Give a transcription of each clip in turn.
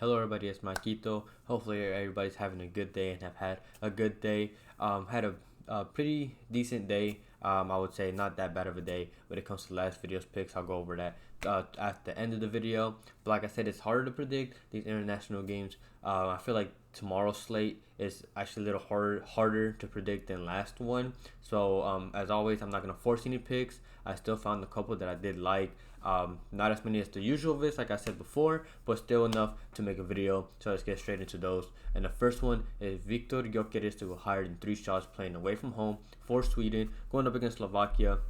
Hello everybody, it's Maikito. Hopefully everybody's having a good day and have had a good day. Had a pretty decent day. I would say not that bad of a day when it comes to last video's picks. I'll go over that at the end of the video. But like I said, it's harder to predict these international games. I feel like tomorrow's slate is actually a little harder to predict than last one. So as always, I'm not gonna force any picks. I still found a couple that I did like. Not as many as the usual vids, like I said before, but still enough to make a video. So let's get straight into those. And the first one is Viktor Gyökeres to go higher than 3 shots playing away from home for Sweden, going up against Slovakia.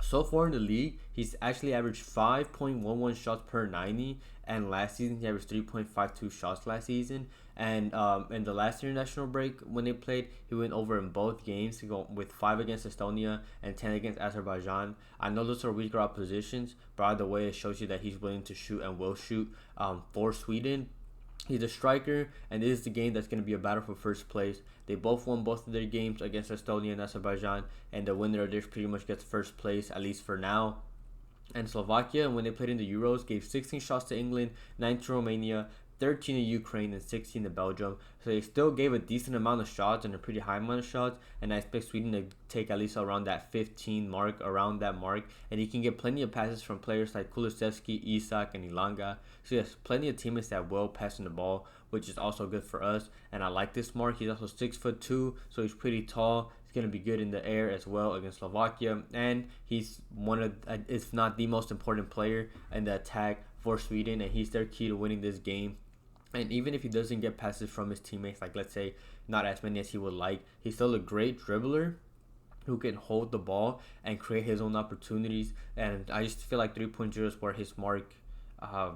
So far in the league, he's actually averaged 5.11 shots per 90, and last season he averaged 3.52 shots last season. And in the last international break when they played, he went over in both games to go with 5 against Estonia and 10 against Azerbaijan. I know those are weaker oppositions, but either way, it shows you that he's willing to shoot and will shoot for Sweden. He's a striker, and this is the game that's going to be a battle for first place. They both won both of their games against Estonia and Azerbaijan, and the winner of this pretty much gets first place, at least for now. And Slovakia, when they played in the Euros, gave 16 shots to England, 9 to Romania, 13 to Ukraine, and 16 to Belgium. So they still gave a decent amount of shots and a pretty high amount of shots. And I expect Sweden to take at least around that 15 mark, around that mark. And he can get plenty of passes from players like Kulusevski, Isak, and Ilanga. So he has plenty of teammates that will pass in the ball, which is also good for us. And I like this mark. He's also 6'2", so he's pretty tall. He's going to be good in the air as well against Slovakia. And he's one of, if not the most important player in the attack for Sweden. And he's their key to winning this game. And even if he doesn't get passes from his teammates, like let's say not as many as he would like, he's still a great dribbler who can hold the ball and create his own opportunities. And I just feel like 3.0 is where his mark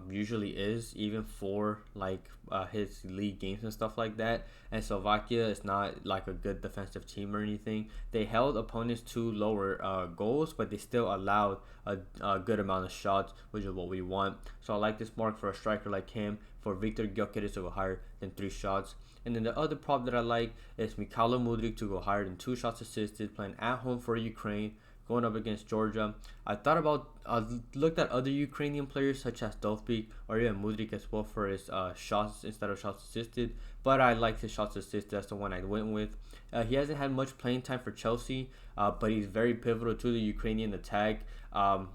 usually is, even for like his league games and stuff like that. And Slovakia is not like a good defensive team or anything. They held opponents to lower goals, but they still allowed a good amount of shots, which is what we want. So I like this mark for a striker like him, for Viktor Gyökeres to go higher than 3 shots. And then the other prop that I like is Mykhailo Mudryk to go higher than 2 shots assisted, playing at home for Ukraine, going up against Georgia. I looked at other Ukrainian players such as Dovbyk or even Mudryk as well for his shots instead of shots assisted, but I like his shots assisted. That's the one I went with. He hasn't had much playing time for Chelsea, but he's very pivotal to the Ukrainian attack.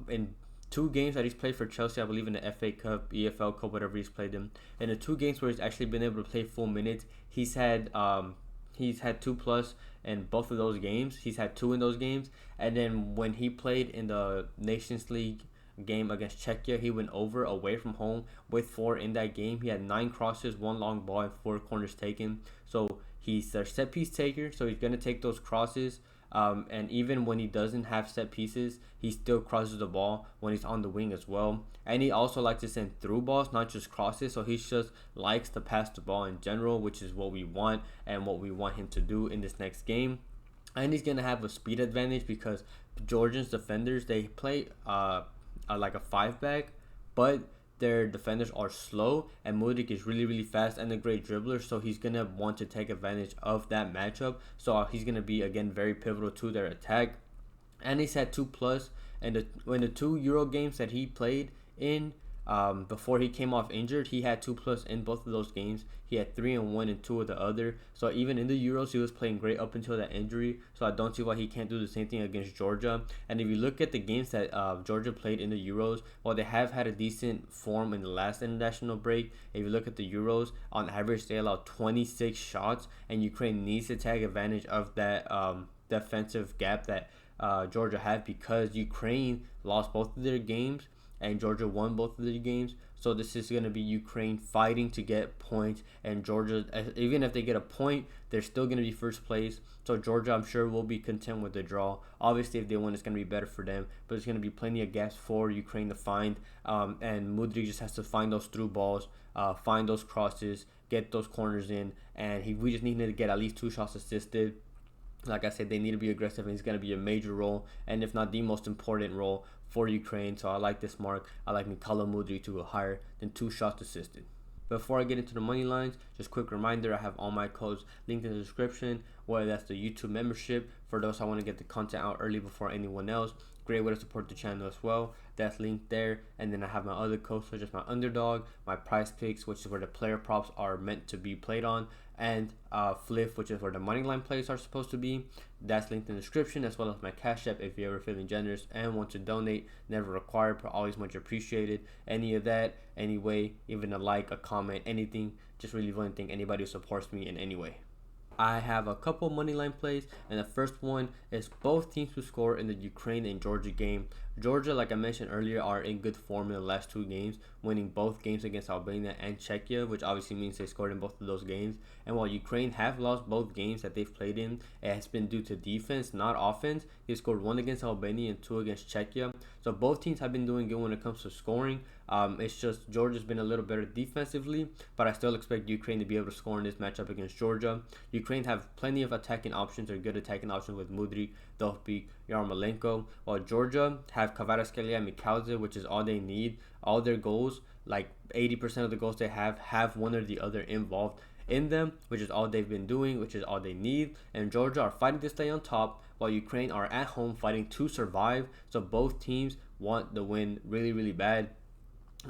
In 2 games that he's played for Chelsea, I believe in the FA Cup, EFL Cup, whatever he's played in the 2 games where he's actually been able to play full minutes, he's had 2+ in both of those games. He's had 2 in those games. And then when he played in the Nations League game against Czechia, he went over away from home with 4 in that game. He had 9 crosses, 1 long ball, and 4 corners taken. So he's a set piece taker, so he's going to take those crosses. And even when he doesn't have set pieces, he still crosses the ball when he's on the wing as well. And he also likes to send through balls, not just crosses. So he just likes to pass the ball in general, which is what we want and what we want him to do in this next game. And he's going to have a speed advantage because Georgians defenders, they play like a 5-back, but their defenders are slow, and Mudryk is really, really fast and a great dribbler, so he's going to want to take advantage of that matchup. So he's going to be, again, very pivotal to their attack. And he's had 2+, and in the 2 Euro games that he played in before he came off injured, he had 2+ in both of those games. He had 3 and 1 in 2 of the other. So even in the Euros, he was playing great up until that injury. So I don't see why he can't do the same thing against Georgia. And if you look at the games that Georgia played in the Euros, while they have had a decent form in the last international break, if you look at the Euros, on average they allowed 26 shots, and Ukraine needs to take advantage of that defensive gap that Georgia had, because Ukraine lost both of their games and Georgia won both of the games. So this is going to be Ukraine fighting to get points, and Georgia, even if they get a point, they're still going to be first place. So Georgia, I'm sure, will be content with the draw. Obviously, if they win, it's going to be better for them, but there's going to be plenty of gaps for Ukraine to find, and Mudryk just has to find those through balls, find those crosses, get those corners in, and we just need to get at least 2 shots assisted. Like I said, they need to be aggressive, and he's going to be a major role, and if not the most important role for Ukraine. So I like this mark. I like Mykhailo Mudryk to go higher than 2 shots assisted. Before I get into the money lines, just quick reminder, I have all my codes linked in the description, whether that's the YouTube membership for those I want to get the content out early before anyone else. Great way to support the channel as well. That's linked there. And then I have my other codes, such as my underdog, my PrizePicks, which is where the player props are meant to be played on, and Fliff, which is where the money line plays are supposed to be. That's linked in the description, as well as my Cashapp if you're ever feeling generous and want to donate. Never required, but always much appreciated. Any of that, anyway, even a like, a comment, anything. Just really want to thank anybody who supports me in any way. I have a couple money line plays, and the first one is both teams to score in the Ukraine and Georgia game. Georgia, like I mentioned earlier, are in good form in the last 2 games, winning both games against Albania and Czechia, which obviously means they scored in both of those games. And while Ukraine have lost both games that they've played in, it has been due to defense, not offense. They scored 1 against Albania and 2 against Czechia. So both teams have been doing good when it comes to scoring. It's just Georgia's been a little better defensively, but I still expect Ukraine to be able to score in this matchup against Georgia. Ukraine have plenty of attacking options, or good attacking options, with Mudryk, Dohbik, Yarmolenko, while Georgia have Kvaratskhelia and Mikhailidze, which is all they need. All their goals, like 80% of the goals they have one or the other involved in them, which is all they've been doing, which is all they need. And Georgia are fighting to stay on top, while Ukraine are at home fighting to survive. So both teams want the win really, really bad.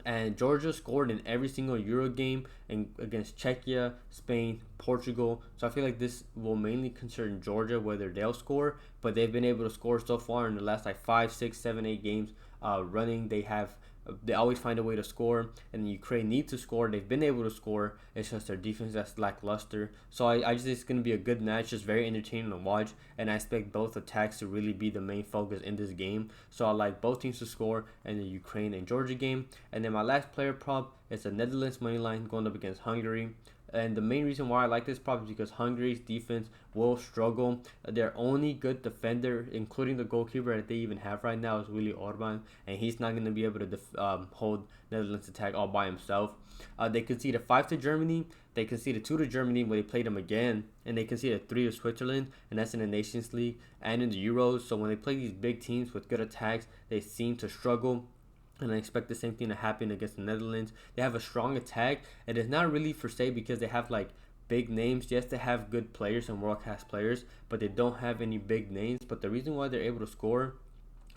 And Georgia scored in every single Euro game and against Czechia, Spain, Portugal. So I feel like this will mainly concern Georgia, whether they'll score. But they've been able to score so far in the last like 5, 6, 7, 8 games running. They always find a way to score, and Ukraine need to score. They've been able to score. It's just their defense that's lackluster. So I just think it's going to be a good match, just very entertaining to watch, and I expect both attacks to really be the main focus in this game. So I like both teams to score in the Ukraine and Georgia game. And then my last player prop is the Netherlands money line going up against Hungary. And the main reason why I like this prop is because Hungary's defense will struggle. Their only good defender, including the goalkeeper that they even have right now, is Willy Orban, and he's not going to be able to hold Netherlands attack all by himself. They conceded 5 to Germany. They conceded 2 to Germany when they played them again, and they conceded 3 to Switzerland, and that's in the Nations League and in the Euros. So when they play these big teams with good attacks, they seem to struggle. And I expect the same thing to happen against the Netherlands. They have a strong attack. It is not really for say because they have like big names. Yes, they have good players and world-class players, but they don't have any big names. But the reason why they're able to score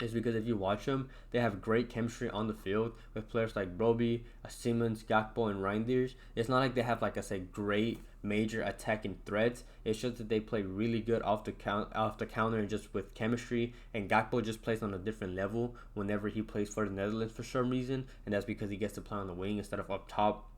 is because if you watch them, they have great chemistry on the field with players like Broby, Simmons, Gakpo, and Reinders. It's not like they have, like I said, great major attacking threats. It's just that they play really good off the counter and just with chemistry. And Gakpo just plays on a different level whenever he plays for the Netherlands for some reason, and that's because he gets to play on the wing instead of up top.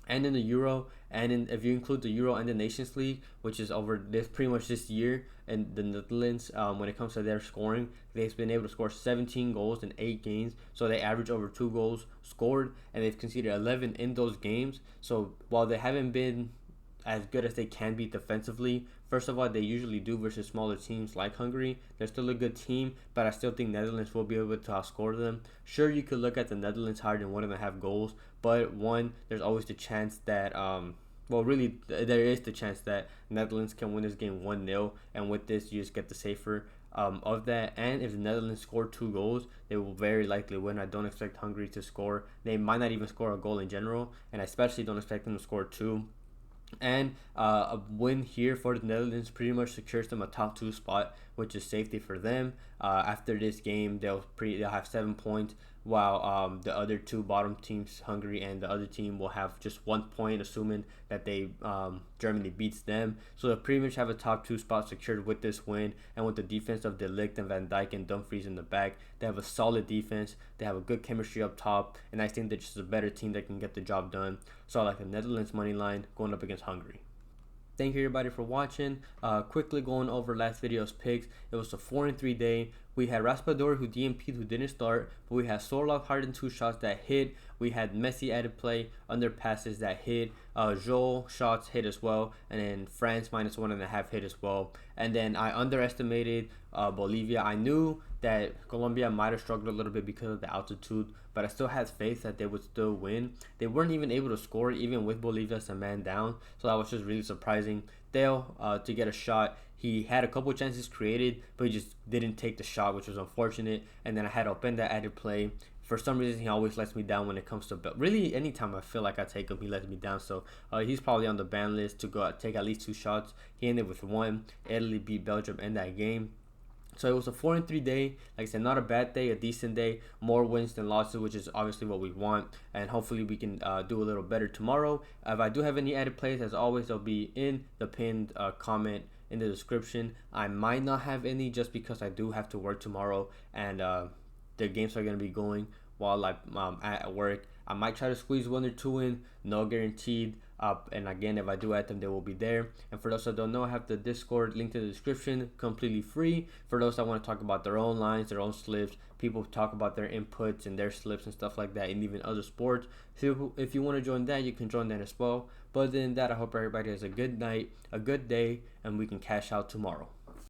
And in the Euro, and if you include the Euro and the Nations League, which is over this pretty much this year, and the Netherlands, when it comes to their scoring, they've been able to score 17 goals in 8 games. So they average over 2 goals scored, and they've conceded 11 in those games. So while they haven't been as good as they can be defensively, first of all, they usually do versus smaller teams like Hungary. They're still a good team, but I still think Netherlands will be able to outscore them. Sure, you could look at the Netherlands higher than 1.5 goals, but there's always the chance that really there is the chance that Netherlands can win this game 1-0, and with this you just get the safer of that. And if the Netherlands score 2 goals, they will very likely win. I don't expect Hungary to score. They might not even score a goal in general, and I especially don't expect them to score 2. And a win here for the Netherlands pretty much secures them a top 2 spot, which is safety for them. After this game, they'll have 7 points, while the other 2 bottom teams, Hungary and the other team, will have just 1 point, assuming that Germany beats them. So they'll pretty much have a top 2 spot secured with this win, and with the defense of De Ligt and Van Dijk and Dumfries in the back. They have a solid defense. They have a good chemistry up top, and I think they're just a better team that can get the job done. So I like the Netherlands money line going up against Hungary. Thank you everybody for watching. Quickly going over last video's picks. It was a 4-3 day. We had Raspadori who DMP'd, who didn't start, but we had Sorloth Harden 2 shots that hit. We had Messi added play, under passes that hit. Joel shots hit as well, and then France -1.5 hit as well. And then I underestimated Bolivia. I knew that Colombia might have struggled a little bit because of the altitude, but I still had faith that they would still win. They weren't even able to score even with Bolivia as a man down, so that was just really surprising. Dale to get a shot. He had a couple chances created, but he just didn't take the shot, which was unfortunate. And then I had Openda added play. for some reason he always lets me down when it comes to really anytime I feel like I take him, he lets me down. So he's probably on the ban list to go take at least 2 shots. He ended with 1. Italy beat Belgium in that game. So it was a 4-3 day. Like I said, not a bad day, a decent day. More wins than losses, which is obviously what we want. And hopefully we can do a little better tomorrow. If I do have any added plays, as always, they'll be in the pinned comment in the description. I might not have any just because I do have to work tomorrow, and the games are going to be going while I'm at work. I might try to squeeze 1 or 2 in, no guaranteed. And again, if I do add them, they will be there. And for those that don't know, I have the Discord link to the description, completely free. For those that want to talk about their own lines, their own slips, people talk about their inputs and their slips and stuff like that, and even other sports. So if you want to join that, you can join that as well. But other than that, I hope everybody has a good night, a good day, and we can cash out tomorrow.